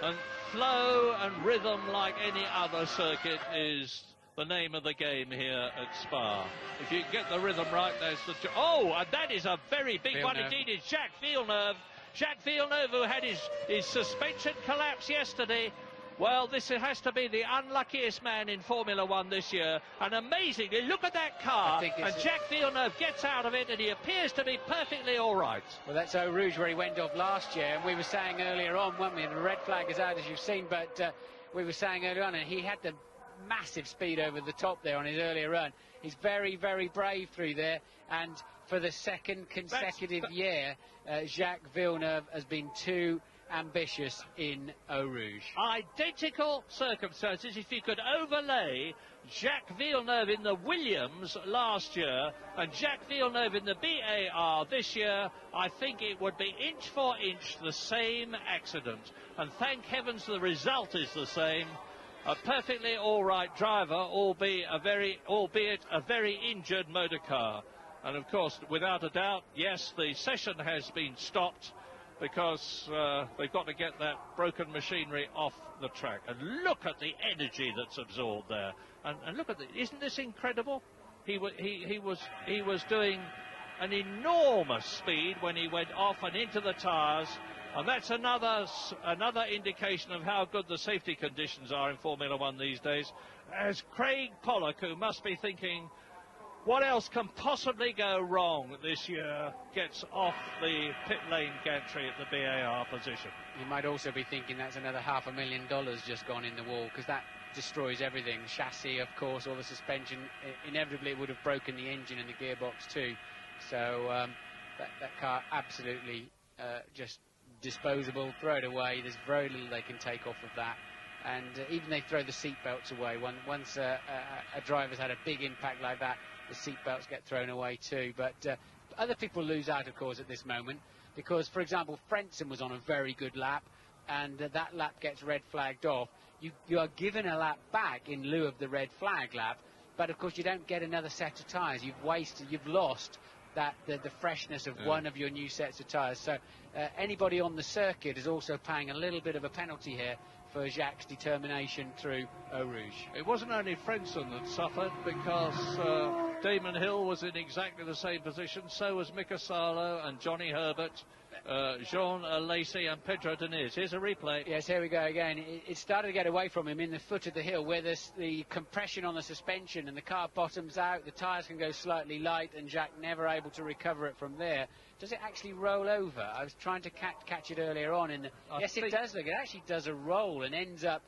And flow and rhythm, like any other circuit, is the name of the game here at Spa. If you get the rhythm right, there's the... Oh, and that is a very big one indeed. It's Jacques Villeneuve. Jacques Villeneuve, who had his suspension collapse yesterday. Well, this has to be the unluckiest man in Formula One this year. And amazingly, look at that car. And Jacques Villeneuve gets out of it, and he appears to be perfectly all right. Well, that's Eau Rouge where he went off last year. And we were saying earlier on, weren't we? The red flag is out, as you've seen. But we were saying earlier on, and he had the massive speed over the top there on his earlier run. He's very, very brave through there. And for the second consecutive year, Jacques Villeneuve has been too ambitious in Eau Rouge. Identical circumstances. If you could overlay Jacques Villeneuve in the Williams last year and Jacques Villeneuve in the BAR this year, I think it would be inch for inch the same accident. And thank heavens the result is the same. A perfectly all right driver, albeit a very injured motor car. And of course, without a doubt, yes, the session has been stopped because they've got to get that broken machinery off the track. And look at the energy that's absorbed there. And look at the, isn't this incredible? He was doing an enormous speed when he went off and into the tyres. And that's another indication of how good the safety conditions are in Formula One these days. As Craig Pollock, who must be thinking, what else can possibly go wrong this year, gets off the pit lane gantry at the BAR position. You might also be thinking that's another $500,000 just gone in the wall, because that destroys everything. Chassis, of course, all the suspension. Inevitably, it would have broken the engine and the gearbox too. So that car absolutely just disposable. Throw it away. There's very little they can take off of that. And even they throw the seat belts away. Once a driver's had a big impact like that, the seat belts get thrown away too. But other people lose out, of course, at this moment, because, for example, Frentzen was on a very good lap, and that lap gets red flagged off. You are given a lap back in lieu of the red flag lap, but of course you don't get another set of tyres. You've lost the freshness of one of your new sets of tyres. So anybody on the circuit is also paying a little bit of a penalty here for Jacques' determination through Eau Rouge. It wasn't only Frentzen that suffered, because Damon Hill was in exactly the same position. So was Mika Salo and Johnny Herbert, Jean Lacey and Pedro Diniz. Here's a replay. Yes, here we go again. It started to get away from him in the foot of the hill, where the compression on the suspension and the car bottoms out, the tyres can go slightly light, and Jacques never able to recover it from there. Does it actually roll over? I was trying to catch it earlier on. Yes, it does. Look, it actually does a roll and ends up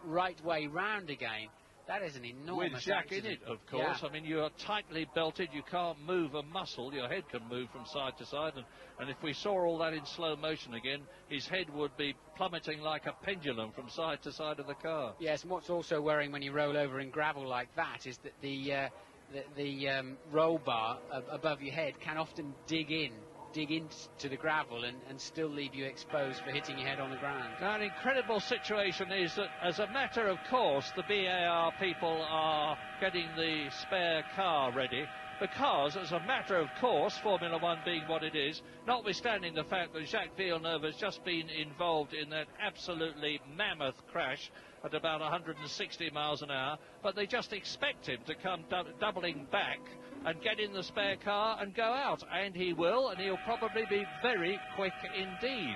right way round again. That is an enormous with Jacques accident. in it, of course. Yeah. I mean, you are tightly belted. You can't move a muscle. Your head can move from side to side. And if we saw all that in slow motion again, his head would be plummeting like a pendulum from side to side of the car. Yes, and what's also worrying when you roll over in gravel like that is that the roll bar above your head can often dig into the gravel and still leave you exposed for hitting your head on the ground. Now, an incredible situation is that, as a matter of course, the BAR people are getting the spare car ready, because, as a matter of course, Formula One being what it is, notwithstanding the fact that Jacques Villeneuve has just been involved in that absolutely mammoth crash at about 160 miles an hour, but they just expect him to come doubling back and get in the spare car and go out. And he will, and he'll probably be very quick indeed.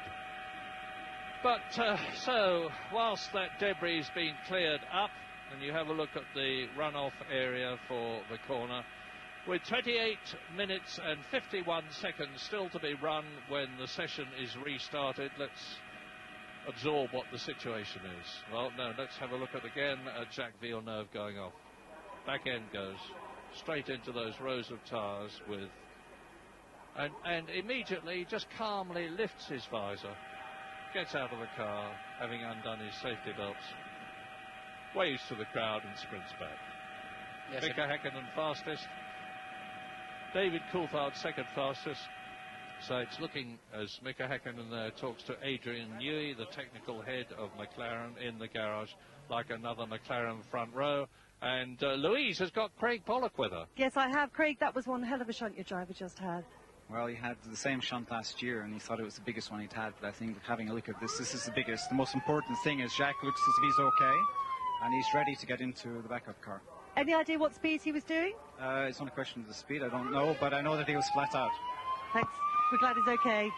But so, whilst that debris is being cleared up, and you have a look at the runoff area for the corner, with 28 minutes and 51 seconds still to be run when the session is restarted, let's absorb what the situation is. Well, no, let's have a look at Jacques Villeneuve going off. Back end goes straight into those rows of tyres with... And immediately just calmly lifts his visor, gets out of the car, having undone his safety belts, waves to the crowd and sprints back. Yes, Mika Häkkinen fastest. David Coulthard second fastest. So it's looking, as Mika Häkkinen there talks to Adrian Newey, the technical head of McLaren in the garage, like another McLaren front row. And Louise has got Craig Pollock with her. Yes, I have. Craig, that was one hell of a shunt your driver just had. Well, he had the same shunt last year, and he thought it was the biggest one he'd had. But I think having a look at this is the biggest. The most important thing is Jacques looks as if he's okay, and he's ready to get into the backup car. Any idea what speeds he was doing? It's not a question of the speed, I don't know, but I know that he was flat out. Thanks. We're glad he's okay.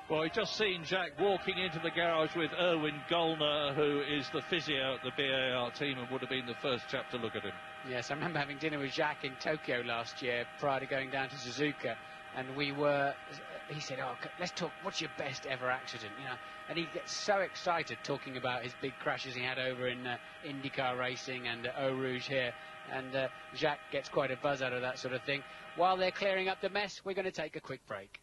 Well, we've just seen Jacques walking into the garage with Erwin Gollner, who is the physio at the BAR team and would have been the first chap to look at him. Yes, I remember having dinner with Jacques in Tokyo last year prior to going down to Suzuka, and he said, oh, let's talk, what's your best ever accident, you know? And he gets so excited talking about his big crashes he had over in IndyCar racing and Eau Rouge here, and Jacques gets quite a buzz out of that sort of thing. While they're clearing up the mess, we're going to take a quick break.